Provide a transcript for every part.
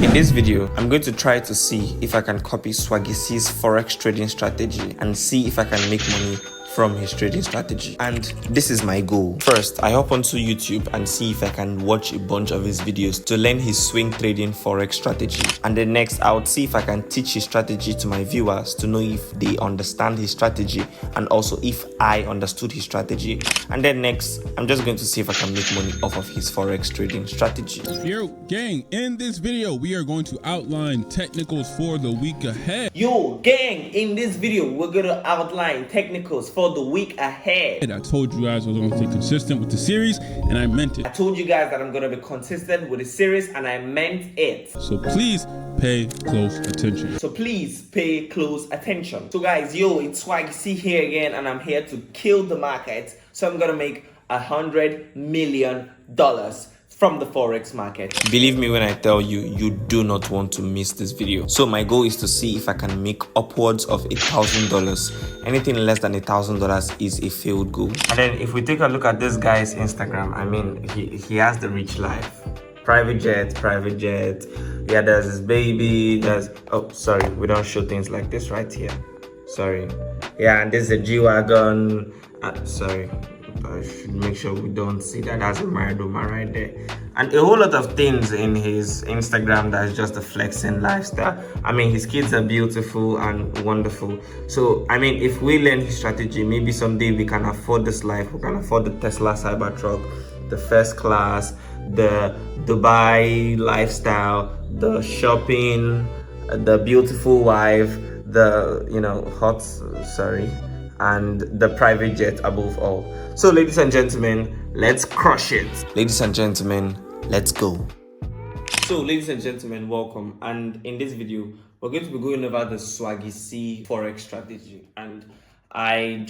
In this video, I'm going to try to see if I can copy Swaggy C's forex trading strategy and see if I can make money from his trading strategy. And this is my goal. First, I hop onto YouTube and see if I can watch a bunch of his videos to learn his swing trading forex strategy. And then next, I would see if I can teach his strategy to my viewers to know if they understand his strategy and also if I understood his strategy. And then next, I'm just going to see if I can make money off of his forex trading strategy. Yo, gang, in this video, we are going to outline technicals for the week ahead. Yo, gang, in this video, we're going to outline technicals for the week ahead. I told you guys I was going to stay consistent with the series, and I meant it. I told you guys that I'm going to be consistent with the series, and I meant it. So please pay close attention. So guys, yo, it's Swaggy here again, and I'm here to kill the market. So I'm going to make $100 million from the forex market. Believe me when I tell you, you do not want to miss this video. So my goal is to see if I can make upwards of $1,000. Anything less than $1,000 is a failed goal. And then if we take a look at this guy's Instagram, I mean, he has the rich life. Private jet. Yeah, there's his baby. Oh, sorry, we don't show things like this right here. Sorry. Yeah, and this is a G-Wagon. Sorry. I should make sure we don't see that. That's a Maradona right there. And a whole lot of things in his Instagram that's just a flexing lifestyle. I mean, his kids are beautiful and wonderful. So, I mean, if we learn his strategy, maybe someday we can afford this life. We can afford the Tesla Cybertruck, the first class, the Dubai lifestyle, the shopping, the beautiful wife, the, and the private jet above all. So ladies and gentlemen, let's crush it. Ladies and gentlemen, let's go. So ladies and gentlemen, welcome. And in this video, we're going to be going over the Swaggy C forex strategy. And I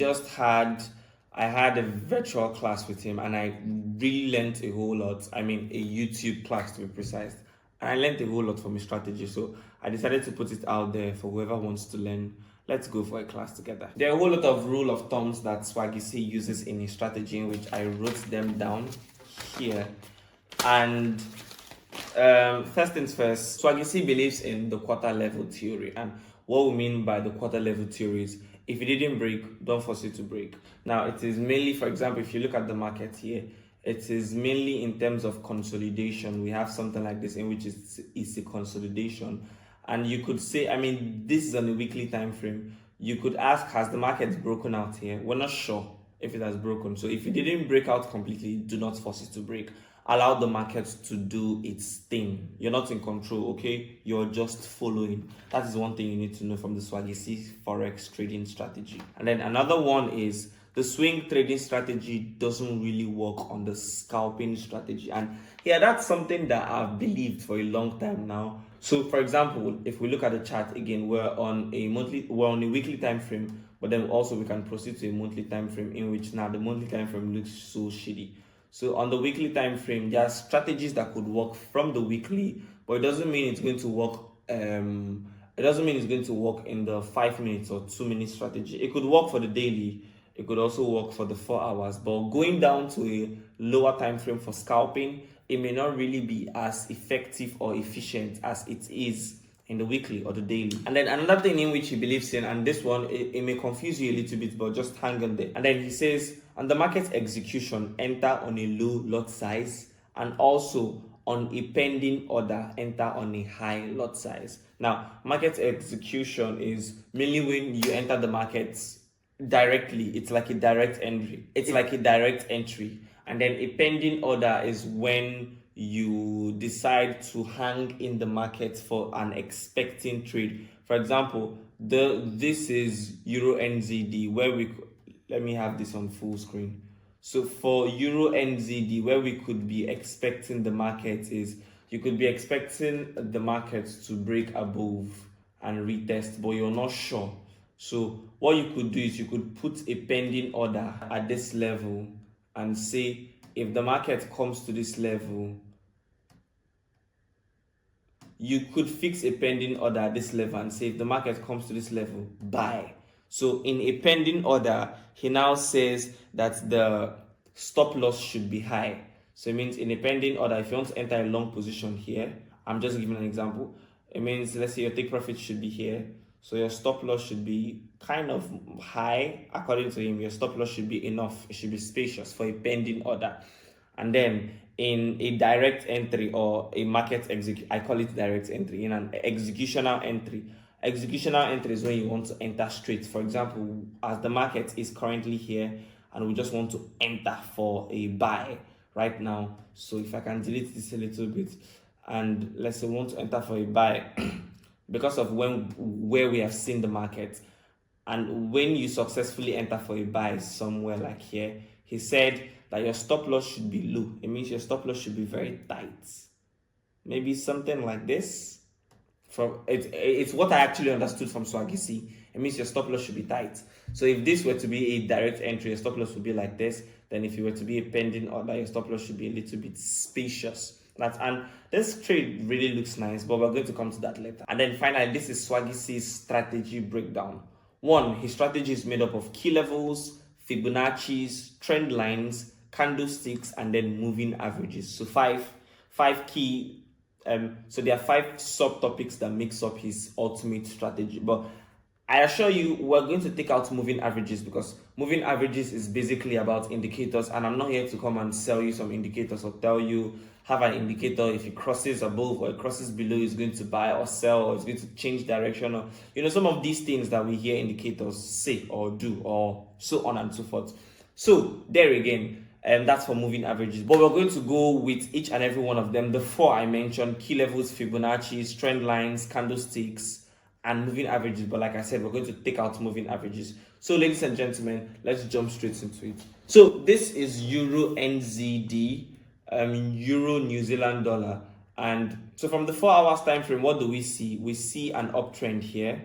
had a virtual class with him and I really learned a whole lot. I mean, a YouTube class to be precise. And I learned a whole lot from his strategy. So I decided to put it out there for whoever wants to learn. Let's go for a class together. There are a whole lot of rule of thumbs that Swaggy C uses in his strategy, in which I wrote them down here. And first things first, Swaggy C believes in the quarter level theory. And what we mean by the quarter level theory is, if it didn't break, don't force it to break. Now, it is mainly, for example, if you look at the market here, it is mainly in terms of consolidation. We have something like this in which it's a consolidation. And you could say, I mean, this is on a weekly time frame. You could ask, has the market broken out here? We're not sure if it has broken. So if it didn't break out completely, do not force it to break. Allow the market to do its thing. You're not in control, okay? You're just following. That is one thing you need to know from the Swaggy C forex trading strategy. And then another one is the swing trading strategy doesn't really work on the scalping strategy. And yeah, that's something that I've believed for a long time now. So for example, if we look at the chart again, we're on a weekly time frame, but then also we can proceed to a monthly time frame, in which now the monthly time frame looks so shitty. So on the weekly time frame, there are strategies that could work from the weekly, but it doesn't mean it's going to work. It doesn't mean it's going to work in the 5 minutes or 2 minute strategy. It could work for the daily. It could also work for the 4 hours. But going down to a lower time frame for scalping, it may not really be as effective or efficient as it is in the weekly or the daily. And then another thing in which he believes in, and this one, it may confuse you a little bit, but just hang on there. And then he says, on the market execution, enter on a low lot size, and also on a pending order, enter on a high lot size. Now, market execution is mainly when you enter the markets directly. It's like a direct entry. And then a pending order is when you decide to hang in the market for an expecting trade. For example, this is Euro NZD, where let me have this on full screen. So for Euro NZD, where we could be expecting the market is, you could be expecting the market to break above and retest, but you're not sure. So what you could do is you could put a pending order at this level and say, if the market comes to this level, you could fix a pending order at this level and say, if the market comes to this level, buy. So in a pending order, he now says that the stop loss should be high. So it means in a pending order, if you want to enter a long position here, I'm just giving an example. It means, let's say your take profit should be here. So your stop loss should be kind of high. According to him, your stop loss should be enough. It should be spacious for a pending order. And then in a direct entry or a market I call it direct entry. In an executional entry is when you want to enter straight. For example, as the market is currently here and we just want to enter for a buy right now. So if I can delete this a little bit, and let's say we want to enter for a buy because of where we have seen the market, and when you successfully enter for a buy somewhere like here, he said that your stop loss should be low. It means your stop loss should be very tight. Maybe something like this. It's what I actually understood from Swaggy. See, it means your stop loss should be tight. So if this were to be a direct entry, your stop loss would be like this. Then if it were to be a pending order, your stop loss should be a little bit spacious. And this trade really looks nice, but we're going to come to that later. And then finally, this is Swaggy C's strategy breakdown. One, his strategy is made up of key levels, Fibonacci's, trend lines, candlesticks, and then moving averages. So five key. So there are 5 subtopics that makes up his ultimate strategy. But I assure you, we're going to take out moving averages because moving averages is basically about indicators, and I'm not here to come and sell you some indicators or tell you have an indicator, if it crosses above or it crosses below, it's going to buy or sell, or it's going to change direction, or some of these things that we hear indicators say or do, or so on and so forth. So there again, that's for moving averages, but we're going to go with each and every one of them. The 4 I mentioned: key levels, Fibonacci's, trend lines, candlesticks, and moving averages. But like I said, we're going to take out moving averages. So ladies and gentlemen, let's jump straight into it. So this is Euro NZD, Euro New Zealand dollar. And so from the 4 hours time frame, what do we see? We see an uptrend here.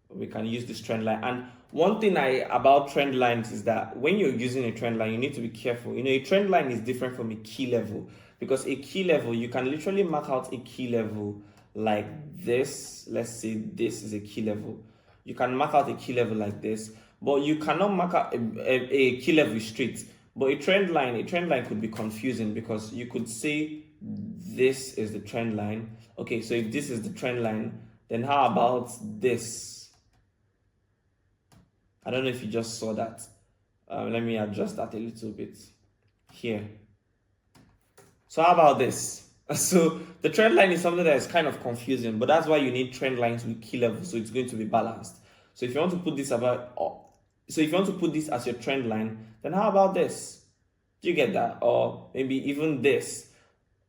We can use this trend line. And one thing about trend lines is that when you're using a trend line, you need to be careful. A trend line is different from a key level, because a key level, you can literally mark out a key level like this. Let's say this is a key level. You can mark out a key level like this, but you cannot mark out a key level straight. But a trend line could be confusing, because you could say this is the trend line. Okay, so if this is the trend line, then how about this? I don't know if you just saw that. Let me adjust that a little bit here. So how about this? So the trend line is something that is kind of confusing, but that's why you need trend lines with key levels, so it's going to be balanced. So if you want to put this as your trend line, then how about this? Do you get that? Or maybe even this.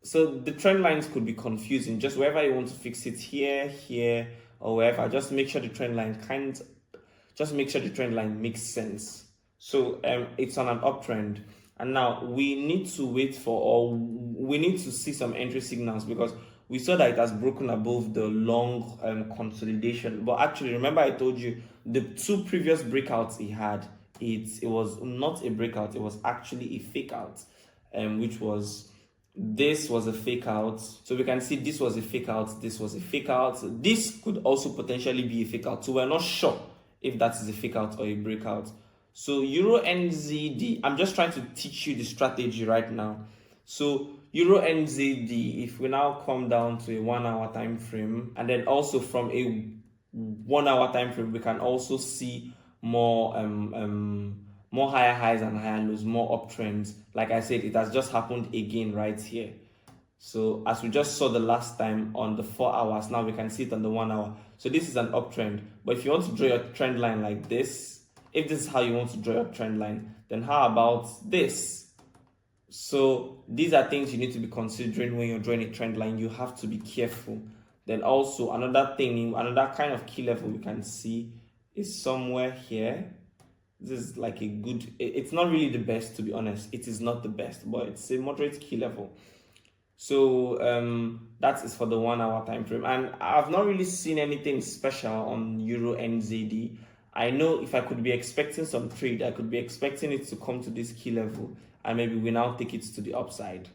So the trend lines could be confusing. Just wherever you want to fix it, here, or wherever, just make sure the trend line makes sense. So it's on an uptrend, and now we need to we need to see some entry signals, because we saw that it has broken above the long consolidation. But actually, remember I told you the 2 previous breakouts he had, it was not a breakout, it was actually a fake out, which was, this was a fake out. So we can see this was a fake out, this was a fake out, this could also potentially be a fake out. So we're not sure if that is a fake out or a breakout. So Euro NZD, I'm just trying to teach you the strategy right now. So Euro NZD, if we now come down to a 1 hour time frame, and then also from a 1 hour time frame, we can also see more higher highs and higher lows, more uptrends. Like I said, it has just happened again right here. So as we just saw the last time on the 4 hours, now we can see it on the 1 hour. So this is an uptrend. But if you want to draw your trend line like this, if this is how you want to draw your trend line, then how about this? So these are things you need to be considering when you're drawing a trend line. You have to be careful. Then also another kind of key level we can see is somewhere here. This is like a good, it's not really the best, to be honest. It is not the best, but it's a moderate key level. So that is for the 1 hour time frame, and I've not really seen anything special on Euro NZD. I know if I could be expecting some trade, I could be expecting it to come to this key level, and maybe we now take it to the upside.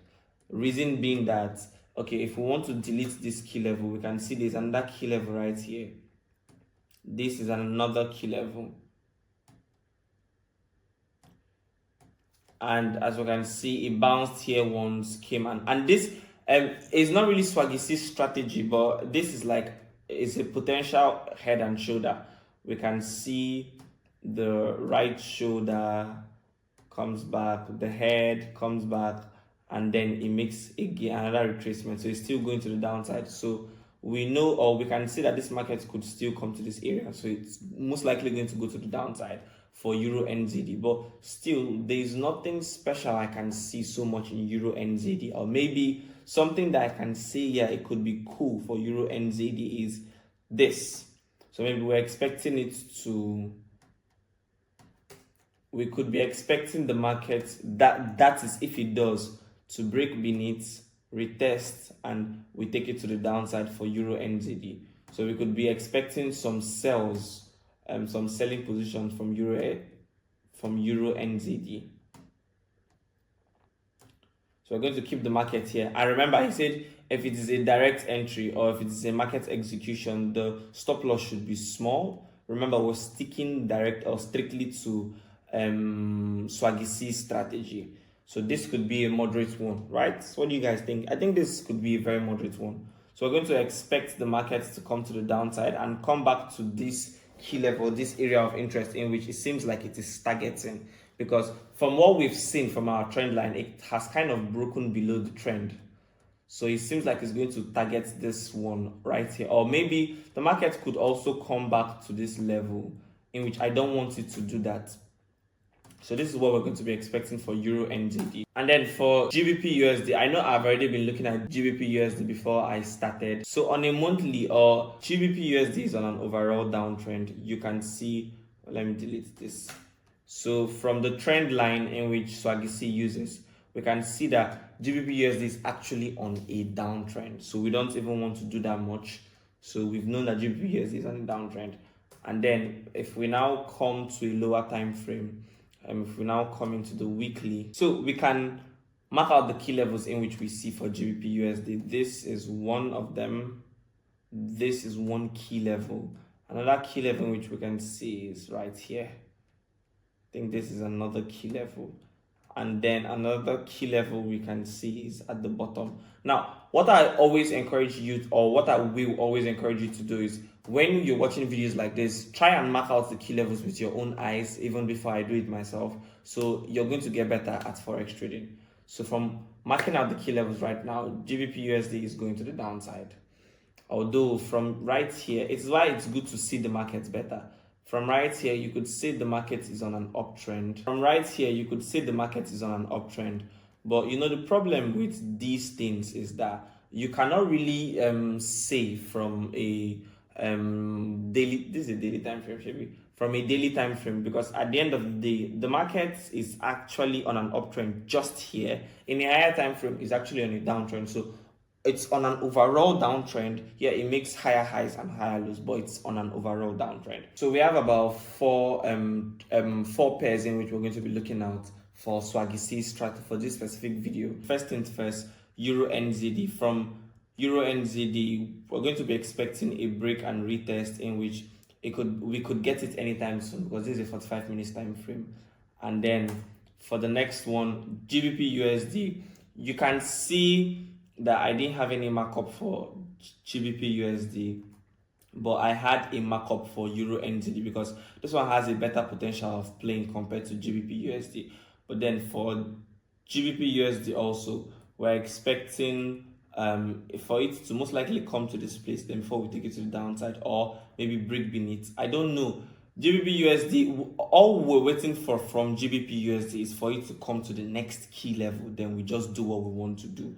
Reason being that, okay, if we want to delete this key level, we can see there's another key level right here. This is another key level, and as we can see, it bounced here once, came and this It's not really Swaggy C's strategy, but this is like it's a potential head and shoulder. We can see the right shoulder comes back, the head comes back, and then it makes again another retracement. So it's still going to the downside. So we know, or we can see that this market could still come to this area. So it's most likely going to go to the downside for Euro NZD. But still, there is nothing special I can see so much in Euro NZD, or maybe something that I can say, yeah, it could be cool for Euro NZD is this. So maybe we're expecting it to, we could be expecting the market, that is if it does, to break beneath, retest, and we take it to the downside for Euro NZD. So we could be expecting some sells, some selling positions from Euro NZD. So we're going to keep the market here. And remember, I said if it is a direct entry or if it is a market execution, the stop loss should be small. Remember, we're sticking direct or strictly to Swaggy C's strategy. So this could be a moderate one, right? So what do you guys think? I think this could be a very moderate one. So we're going to expect the markets to come to the downside and come back to this key level, this area of interest in which it seems like it is targeting. Because from what we've seen from our trend line, it has kind of broken below the trend. So it seems like it's going to target this one right here. Or maybe the market could also come back to this level, in which I don't want it to do that. So this is what we're going to be expecting for Euro NZD. And then for GBP USD, I know I've already been looking at GBP USD before I started. So on a monthly, or GBP USD is on an overall downtrend. You can see, let me delete this. So from the trend line in which Swaggy C uses, we can see that GBP USD is actually on a downtrend. So we don't even want to do that much. So we've known that GBP USD is on a downtrend. And then if we now come to a lower time frame, if we now come into the weekly, so we can mark out the key levels in which we see for GBP USD. This is one of them. This is one key level. Another key level which we can see is right here. I think this is another key level. And then another key level we can see is at the bottom. Now, what I always encourage you, or what I will always encourage you to do is, when you're watching videos like this, try and mark out the key levels with your own eyes, even before I do it myself. So you're going to get better at Forex trading. So from marking out the key levels right now, GBP USD is going to the downside. Although from right here, it's why it's good to see the markets better. From right here, you could say the market is on an uptrend. From right here, you could say the market is on an uptrend. But you know, the problem with these things is that you cannot really say from a daily, this is a daily time frame, maybe from a daily time frame, because at the end of the day, the market is actually on an uptrend just here. In a higher time frame, is actually on a downtrend. So it's on an overall downtrend. Yeah, it makes higher highs and higher lows, but it's on an overall downtrend. So we have about four pairs in which we're going to be looking at for Swaggy C strategy for this specific video. First things first, Euro NZD. From Euro NZD, we're going to be expecting a break and retest in which we could get it anytime soon, because this is a 45 minutes time frame. And then for the next one, GBP USD, you can see that I didn't have any markup for GBP USD, but I had a markup for Euro NZD because this one has a better potential of playing compared to GBP USD. But then for GBP USD also, we're expecting for it to most likely come to this place then before we take it to the downside, or maybe break beneath. I don't know. GBP USD, all we're waiting for from GBP USD is for it to come to the next key level. Then we just do what we want to do.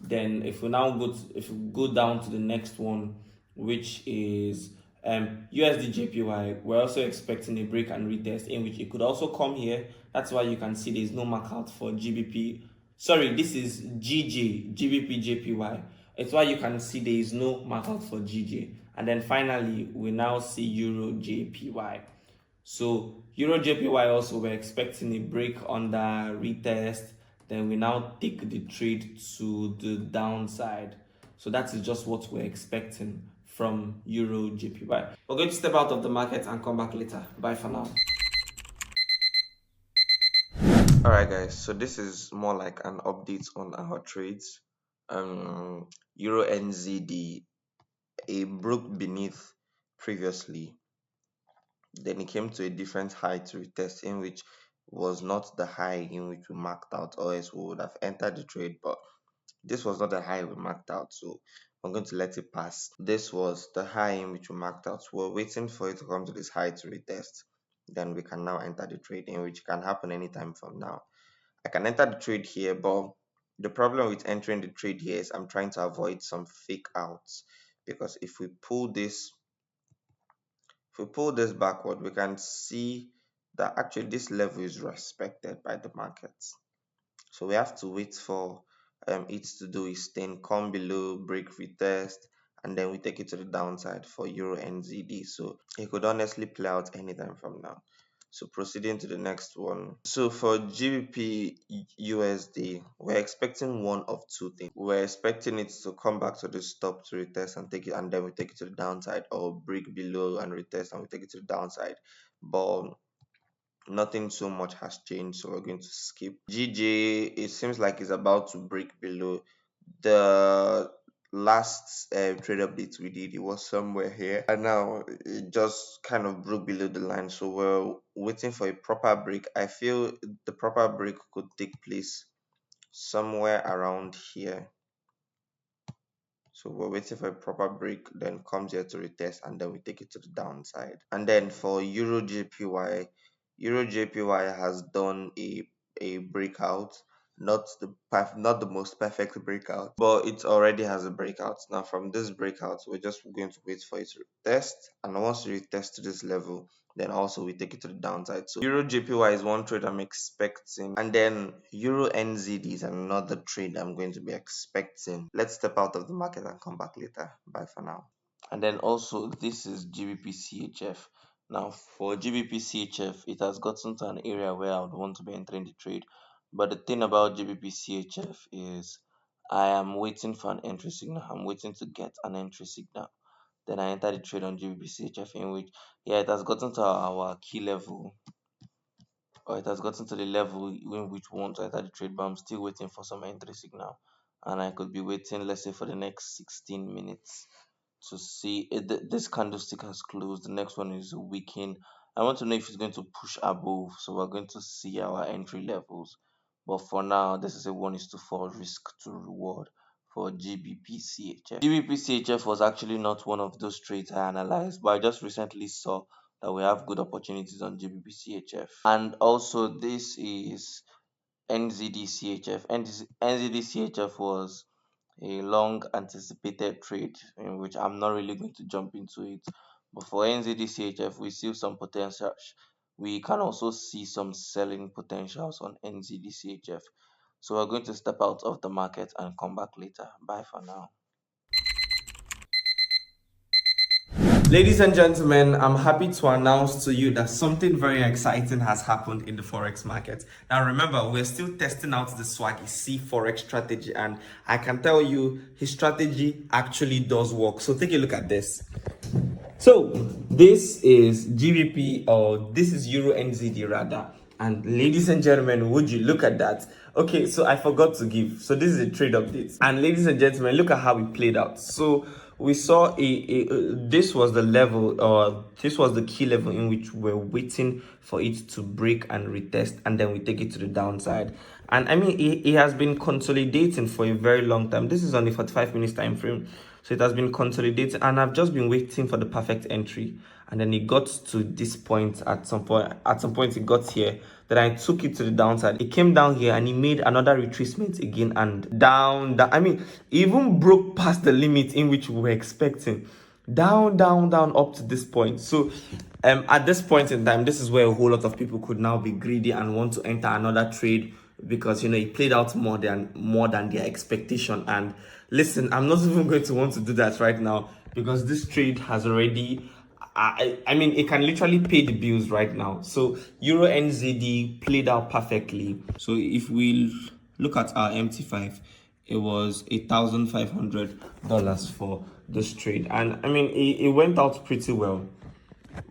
Then if we now go down to the next one, which is USD JPY, we're also expecting a break and retest in which it could also come here. That's why you can see there's no markout for GBP. Sorry, this is GBP JPY. It's why you can see there is no markout for GJ. And then finally, we now see Euro JPY. So Euro JPY also, we're expecting a break under retest. Then we now take the trade to the downside. So that is just what we're expecting from Euro JPY. We're going to step out of the market and come back later. Bye for now. Alright guys, so this is more like an update on our trades. Euro NZD, it broke beneath previously, then it came to a different high to retest, in which was not the high in which we marked out, or else we would have entered the trade. But this was not the high we marked out, so I'm going to let it pass. This was the high in which we marked out. We're waiting for it to come to this high to retest. Then we can now enter the trade, in which can happen anytime from now. I can enter the trade here, but the problem with entering the trade here is I'm trying to avoid some fake outs, because if we pull this backward, we can see that actually this level is respected by the markets. So we have to wait for it to do its thing, come below, break retest, and then we take it to the downside for Euro NZD. So it could honestly play out anytime from now. So proceeding to the next one. So for GBP USD, we're expecting one of two things. We're expecting it to come back to the stop to retest and take it, and then we take it to the downside, or break below and retest and we take it to the downside. But nothing so much has changed, so we're going to skip. GJ, it seems like it's about to break below. The last trade update we did, it was somewhere here, and now it just kind of broke below the line, so we're waiting for a proper break. I feel the proper break could take place somewhere around here. So we're waiting for a proper break, then comes here to retest, and then we take it to the downside. And then for Euro JPY, Euro JPY has done a breakout, not the most perfect breakout, but it already has a breakout. Now from this breakout, we're just going to wait for it to retest, and once we retest to this level, then also we take it to the downside. So Euro JPY is one trade I'm expecting, and then Euro NZD is another trade I'm going to be expecting. Let's step out of the market and come back later. Bye for now. And then also this is GBP CHF. Now for GBP CHF, it has gotten to an area where I would want to be entering the trade. But the thing about GBP CHF is I am waiting for an entry signal. I'm waiting to get an entry signal. Then I enter the trade on GBP CHF, in which, yeah, it has gotten to our key level, or it has gotten to the level in which we want to enter the trade, but I'm still waiting for some entry signal. And I could be waiting, let's say, for the next 16 minutes to see it. This candlestick has closed. The next one is a weaken. I want to know if it's going to push above, so we're going to see our entry levels. But for now, this is a 1:4 risk to reward for GBP CHF. GBP CHF was actually not one of those trades I analyzed, but I just recently saw that we have good opportunities on GBP CHF. And also this is NZD CHF. NZD CHF was a long anticipated trade, in which I'm not really going to jump into it. But for NZD CHF, we see some potential. We can also see some selling potentials on NZD CHF. So we're going to step out of the market and come back later. Bye for now. Ladies and gentlemen, I'm happy to announce to you that something very exciting has happened in the forex market. Now remember, we're still testing out the Swaggy C forex strategy, and I can tell you his strategy actually does work. So take a look at this. So this is GBP, or this is Euro NZD rather. And ladies and gentlemen, would you look at that? Okay, so I forgot to give. So this is a trade update. And ladies and gentlemen, look at how it played out. So we saw this was the level, or this was the key level in which we're waiting for it to break and retest, and then we take it to the downside. And I mean, it has been consolidating for a very long time. This is on the 45 minutes time frame. So it has been consolidating, and I've just been waiting for the perfect entry. And then it got to this point at some point. At some point, it got here. Then I took it to the downside. It came down here and it made another retracement again, and down. I mean, it even broke past the limit in which we were expecting. Down, down, down, up to this point. So at this point in time, this is where a whole lot of people could now be greedy and want to enter another trade, because it played out more than their expectation. And listen, I'm not even going to want to do that right now, because this trade has already, I mean, it can literally pay the bills right now. So Euro NZD played out perfectly. So if we look at our MT5, it was $1,500 for this trade, and I mean, it went out pretty well.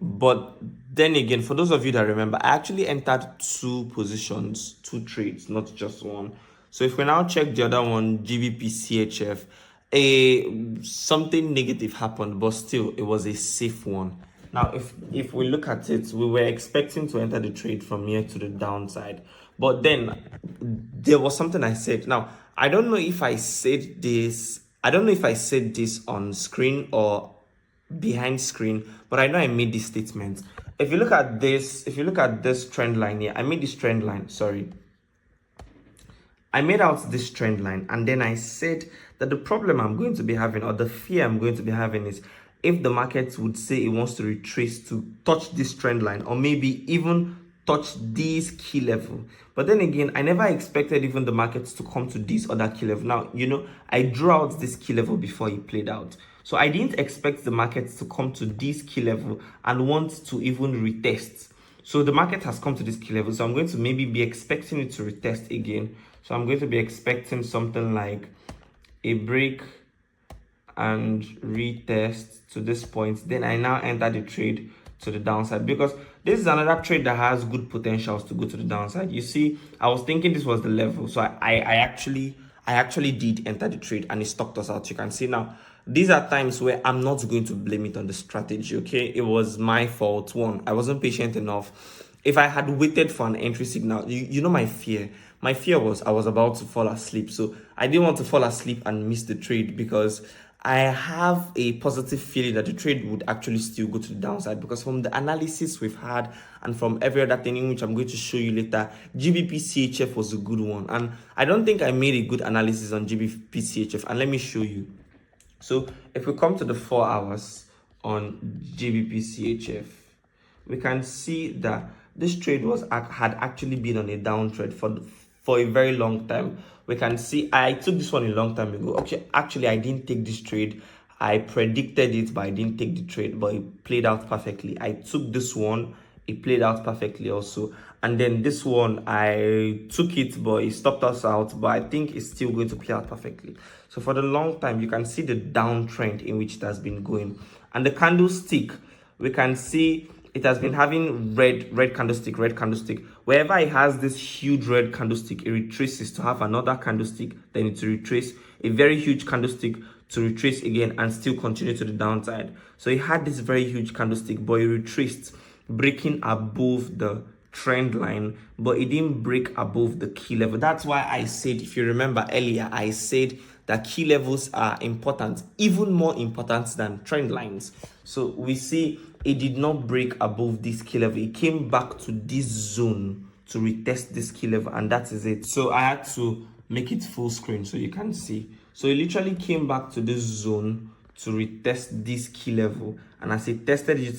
But then again, for those of you that remember, I actually entered two positions, two trades, not just one. So if we now check the other one, GBP CHF, a something negative happened, but still it was a safe one. Now, if we look at it, we were expecting to enter the trade from here to the downside, but then there was something I said. Now, I don't know if I said this. I don't know if I said this on screen or behind screen, but I know I made this statement. If you look at this trend line here, I made this trend line. Sorry, I made out this trend line, and then I said that the problem I'm going to be having, or the fear I'm going to be having, is if the market would say it wants to retrace to touch this trend line, or maybe even touch this key level. But then again, I never expected even the markets to come to this other key level. Now, I drew out this key level before it played out. So I didn't expect the markets to come to this key level and want to even retest. So the market has come to this key level. So I'm going to maybe be expecting it to retest again. So I'm going to be expecting something like a break and retest to this point. Then I now enter the trade to the downside, because this is another trade that has good potentials to go to the downside. You see, I was thinking this was the level. So I actually did enter the trade, and it stopped us out. You can see now, these are times where I'm not going to blame it on the strategy, okay? It was my fault. One, I wasn't patient enough. If I had waited for an entry signal, you know my fear. My fear was I was about to fall asleep. So I didn't want to fall asleep and miss the trade, because I have a positive feeling that the trade would actually still go to the downside, because from the analysis we've had and from every other thing, which I'm going to show you later, GBP CHF was a good one. And I don't think I made a good analysis on GBP CHF, and let me show you. So if we come to the 4 hours on GBP CHF, we can see that this trade had actually been on a downtrend for a very long time. We can see I took this one a long time ago. Okay, actually I didn't take this trade. I predicted it, but I didn't take the trade, but it played out perfectly. I took this one, it played out perfectly also. And then this one, I took it, but it stopped us out, but I think it's still going to play out perfectly. So for the long time, you can see the downtrend in which it has been going. And the candlestick, we can see it has been having red candlestick. Wherever it has this huge red candlestick, it retraces to have another candlestick, then it retrace a very huge candlestick to retrace again and still continue to the downside. So it had this very huge candlestick, but it retraced, breaking above the trend line, but it didn't break above the key level. That's why I said, if you remember earlier, I said that key levels are important, even more important than trend lines. So we see it did not break above this key level. It came back to this zone to retest this key level, and that is it. So I had to make it full screen so you can see. So it literally came back to this zone to retest this key level, and as it tested it,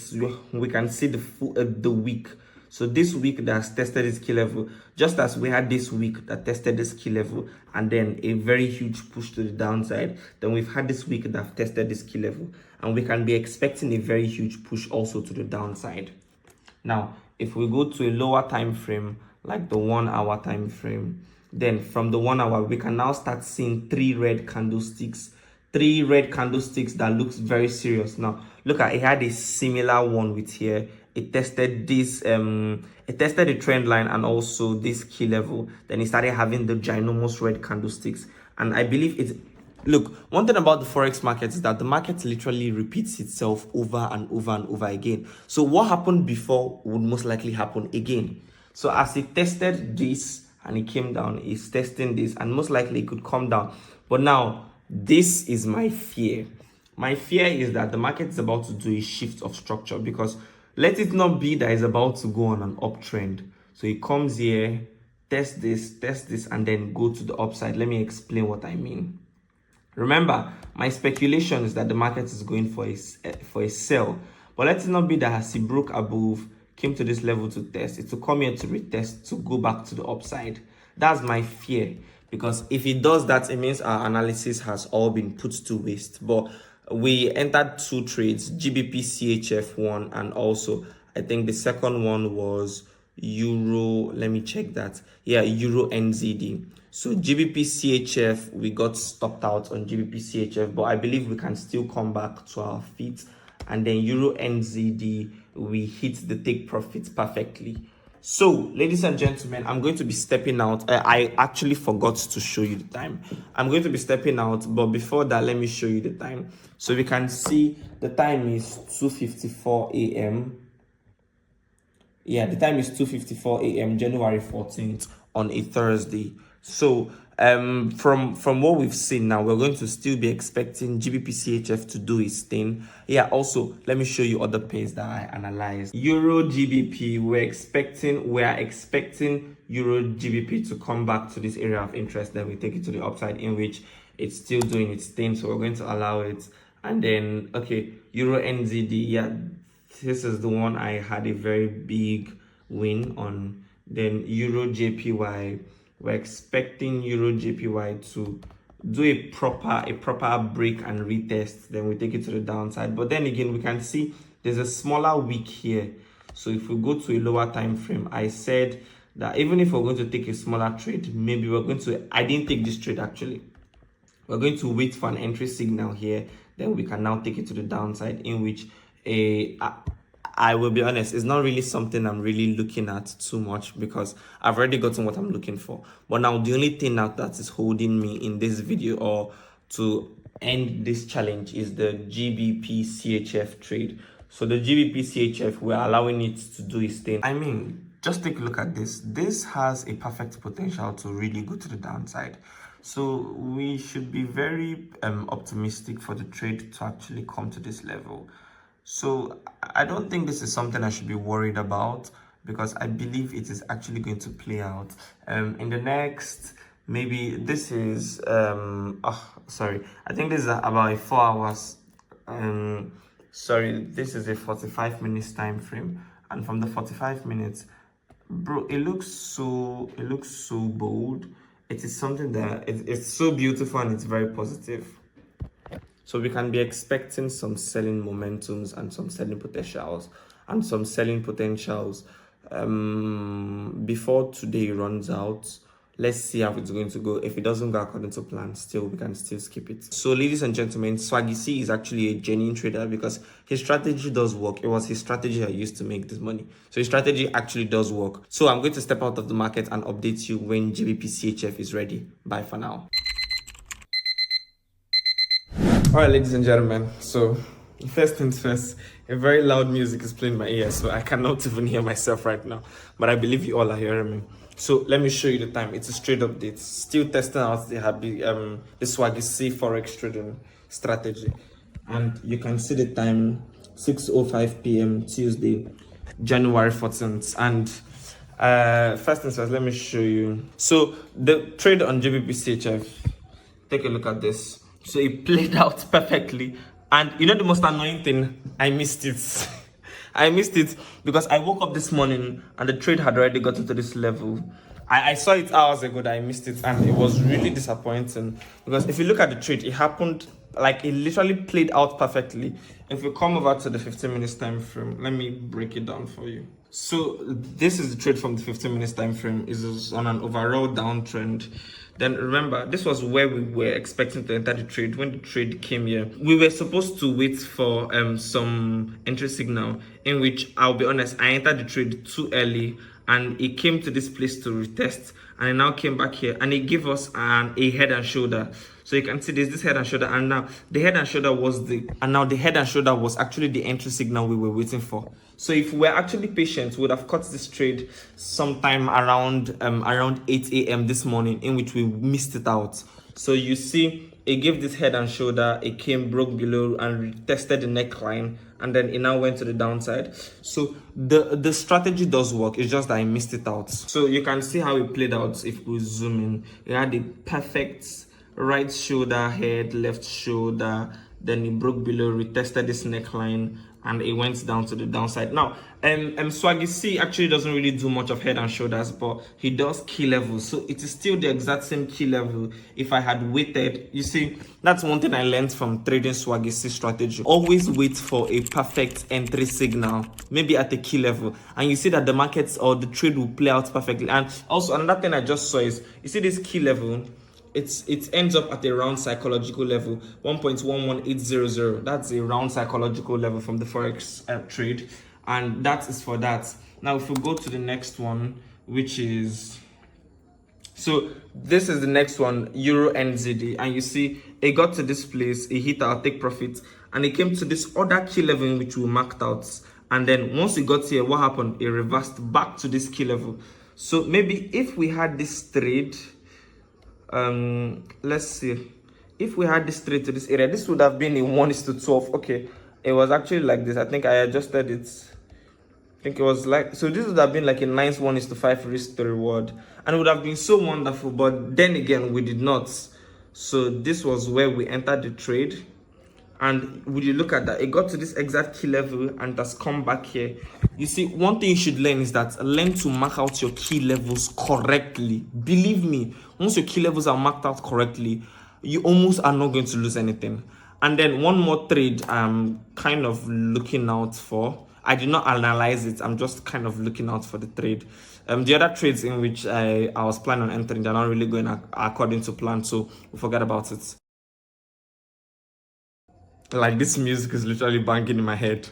we can see the week. So this week that has tested this key level, just as we had this week that tested this key level and then a very huge push to the downside, then we've had this week that have tested this key level, and we can be expecting a very huge push also to the downside. Now, if we go to a lower time frame, like the 1 hour time frame, then from the 1 hour, we can now start seeing three red candlesticks that looks very serious. Now, look at it, had a similar one with here. It tested this, it tested the trend line and also this key level. Then it started having the ginormous red candlesticks. And I believe it's, look, one thing about the Forex market is that the market literally repeats itself over and over and over again. So what happened before would most likely happen again. So as it tested this and it came down, it's testing this, and most likely it could come down. But now, this is my fear. My fear is that the market is about to do a shift of structure, because let it not be that it's about to go on an uptrend. So it comes here, test this, and then go to the upside. Let me explain what I mean. Remember, my speculation is that the market is going for a sell. But let it not be that as it broke above, came to this level to test, it will come here to retest, to go back to the upside. That's my fear. Because if it does that, it means our analysis has all been put to waste. But we entered two trades, GBP CHF one, and also I think the second one was Euro. Let me check that. Yeah, Euro NZD. So GBP CHF, we got stopped out on GBP CHF, but I believe we can still come back to our feet. And then Euro NZD, we hit the take profits perfectly. So, ladies and gentlemen, I'm going to be stepping out. I actually forgot to show you the time. I'm going to be stepping out, but before that, let me show you the time. So we can see the time is 2:54 a.m. Yeah, the time is 2:54 a.m. January 14th on a Thursday. So from what we've seen now, we're going to still be expecting GBP to do its thing. Yeah, also let me show you other pairs that I analyzed. Euro GBP, we're expecting Euro GBP to come back to this area of interest. Then we take it to the upside, in which it's still doing its thing, so we're going to allow it. And then okay, Euro NZD, yeah, this is the one I had a very big win on. Then Euro JPY, we're expecting Euro JPY to do a proper break and retest. Then we take it to the downside. But then again, we can see there's a smaller wick here. So if we go to a lower time frame, I said that even if we're going to take a smaller trade, maybe we're going to, I didn't take this trade actually. We're going to wait for an entry signal here. Then we can now take it to the downside, in which I will be honest, it's not really something I'm really looking at too much, because I've already gotten what I'm looking for. But now the only thing now that is holding me in this video or to end this challenge is the GBP CHF trade. So the GBP CHF, we're allowing it to do its thing. I mean, just take a look at this. This has a perfect potential to really go to the downside. So we should be very optimistic for the trade to actually come to this level. So I don't think this is something I should be worried about, because I believe it is actually going to play out in the next, maybe this is sorry, I think this is about 4 hours. Sorry, this is a 45 minutes time frame, and from the 45 minutes, bro, it looks so bold. It is something that it's so beautiful and it's very positive. So we can be expecting some selling momentums and some selling potentials before today runs out. Let's see how it's going to go. If it doesn't go according to plan, still we can still skip it. So ladies and gentlemen, Swaggy C is actually a genuine trader, because his strategy does work. It was his strategy I used to make this money. So his strategy actually does work. So I'm going to step out of the market and update you when GBP CHF is ready. Bye for now. All right, ladies and gentlemen, so first things first, a very loud music is playing in my ears, so I cannot even hear myself right now, but I believe you all are hearing me. So let me show you the time. It's a straight update, still testing out the Swaggy C Forex trading strategy. And you can see the time, 6:05 p.m. Tuesday, January 14th. And first things first, let me show you. So the trade on GBP CHF, take a look at this. So it played out perfectly, and you know the most annoying thing, I missed it. I missed it because I woke up this morning and the trade had already gotten to this level. I saw it hours ago that I missed it, and it was really disappointing, because if you look at the trade, it happened like it literally played out perfectly. If we come over to the 15 minutes time frame, let me break it down for you. So this is the trade from the 15 minutes time frame. It is on an overall downtrend. Then remember, this was where we were expecting to enter the trade. When the trade came here, we were supposed to wait for some entry signal, in which, I'll be honest, I entered the trade too early, and it came to this place to retest, and it now came back here, and it gave us a head and shoulder. So you can see there's this head and shoulder, and now the head and shoulder was actually the entry signal we were waiting for. So if we're actually patient, we would have cut this trade sometime around 8 a.m. this morning, in which we missed it out. So you see, it gave this head and shoulder, it came, broke below, and tested the neckline, and then it now went to the downside. So the strategy does work. It's just that I missed it out. So you can see how it played out. If we zoom in, it had a perfect right shoulder, head, left shoulder, then it broke below, retested this neckline, and it went down to the downside. Now, Swaggy C actually doesn't really do much of head and shoulders, but he does key levels. So it is still the exact same key level. If I had waited, you see, that's one thing I learned from trading Swaggy C strategy. Always wait for a perfect entry signal, maybe at a key level, and you see that the markets or the trade will play out perfectly. And also another thing I just saw is, you see this key level, it ends up at a round psychological level, 1.11800. That's a round psychological level from the forex trade. and that is for that. Now if we go to the next one, which is, so this is the next one, Euro NZD, and you see it got to this place, it hit our take profit, and it came to this other key level in which we marked out. And then once it got here, what happened? It reversed back to this key level. So maybe if we had this trade, let's see, if we had this trade to this area, this would have been a 1:12. Okay, it was actually like this. I think I adjusted it. I think it was like, so this would have been like a nice 1:5 risk to reward, and it would have been so wonderful. But then again, we did not. So this was where we entered the trade, and would you look at that, it got to this exact key level and has come back here. You see, one thing you should learn is that learn to mark out your key levels correctly. Believe me, once your key levels are marked out correctly, you almost are not going to lose anything. And then one more trade I'm kind of looking out for. I did not analyze it, I'm just kind of looking out for the trade. The other trades in which I was planning on entering, they're not really going according to plan, so we forget about it. Like, this music is literally banging in my head.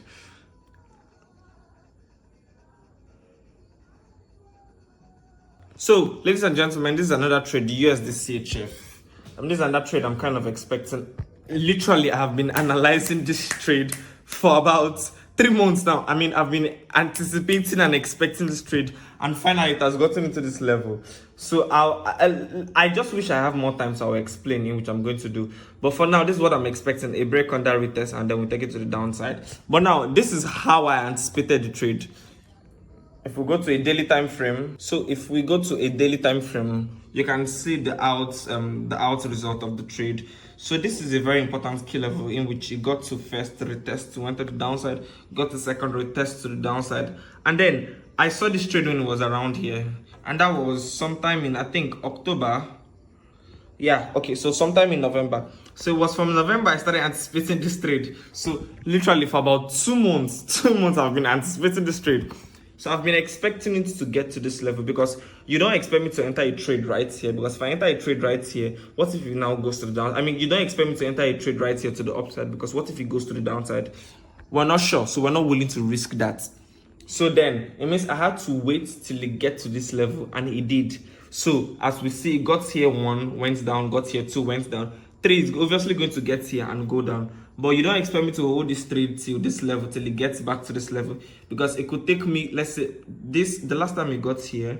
So, ladies and gentlemen, this is another trade, the USD CHF. This is another trade I'm kind of expecting. Literally, I have been analyzing this trade for about 3 months now. I mean, I've been anticipating and expecting this trade, and finally it has gotten into this level. So I just wish I have more time, so I'll explain in which I'm going to do. But for now, this is what I'm expecting: a break under retest, and then we take it to the downside. But now, this is how I anticipated the trade. If we go to a daily time frame, so if we go to a daily time frame, you can see the out result of the trade. So this is a very important key level in which it got to first retest, went to the downside, got to second retest to the downside, and then I saw this trade when it was around here, and that was sometime in, I think, October. Yeah, okay, so sometime in November. So it was from November I started anticipating this trade. So literally for about 2 months, 2 months I've been anticipating this trade. So I've been expecting it to get to this level, because you don't expect me to enter a trade right here, because if I enter a trade right here, what if it now goes to the down? I mean, you don't expect me to enter a trade right here to the upside, because what if it goes to the downside? We're not sure, so we're not willing to risk that. So then it means I had to wait till it get to this level, and it did. So as we see, it got here 1, went down, got here 2, went down. 3 is obviously going to get here and go down. But you don't expect me to hold this trade till this level, till it gets back to this level, because it could take me, let's say, the last time it got here,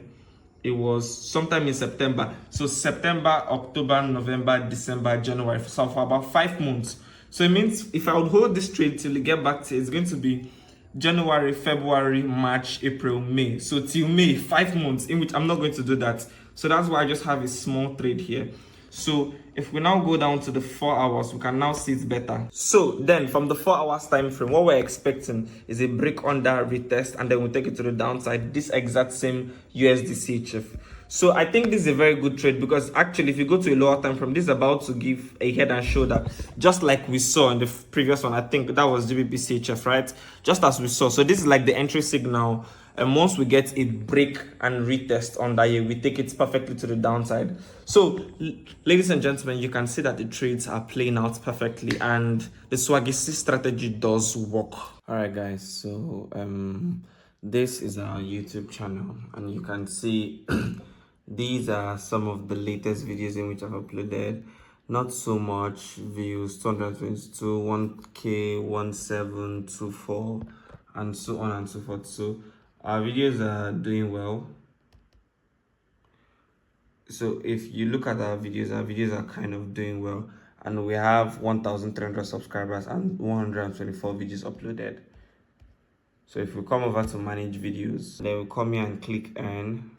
it was sometime in September. So September, October, November, December, January, so for about 5 months. So it means if I would hold this trade till it get back to, it's going to be January, February, March, April, May. So till May, 5 months, in which I'm not going to do that. So that's why I just have a small trade here. So if we now go down to the 4 hours, we can now see it better. So then from the 4 hours time frame, what we're expecting is a break under retest, and then we'll take it to the downside, this exact same USD CHF. So I think this is a very good trade, because actually if you go to a lower time frame, this is about to give a head and shoulder, just like we saw in the previous one. I think that was GBP CHF, right? Just as we saw. So this is like the entry signal, and once we get a break and retest on that here, we take it perfectly to the downside. So ladies and gentlemen, you can see that the trades are playing out perfectly, and the Swaggy strategy does work. All right guys, so this is our YouTube channel, and you can see these are some of the latest videos in which I've uploaded. Not so much views, 222, 1k, 1724, and so on and so forth. So our videos are doing well. So if you look at our videos are kind of doing well, and we have 1,300 subscribers and 124 videos uploaded. So if we come over to manage videos, then we come here and click earn,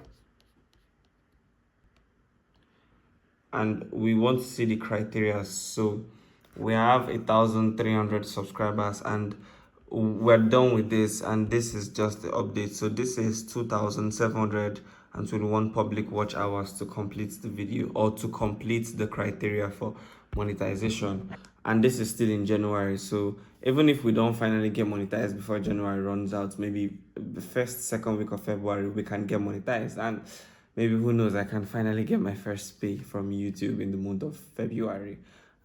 and we want to see the criteria. So we have 1,300 subscribers, and we're done with this, and this is just the update. So this is 2,721 public watch hours to complete the video, or to complete the criteria for monetization, and this is still in January. So even if we don't finally get monetized before January runs out, maybe the second week of February we can get monetized, and maybe, who knows, I can finally get my first pay from YouTube in the month of February.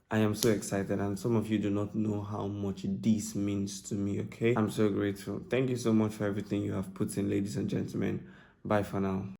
I am so excited, and some of you do not know how much this means to me, okay? I'm so grateful. Thank you so much for everything you have put in, ladies and gentlemen. Bye for now.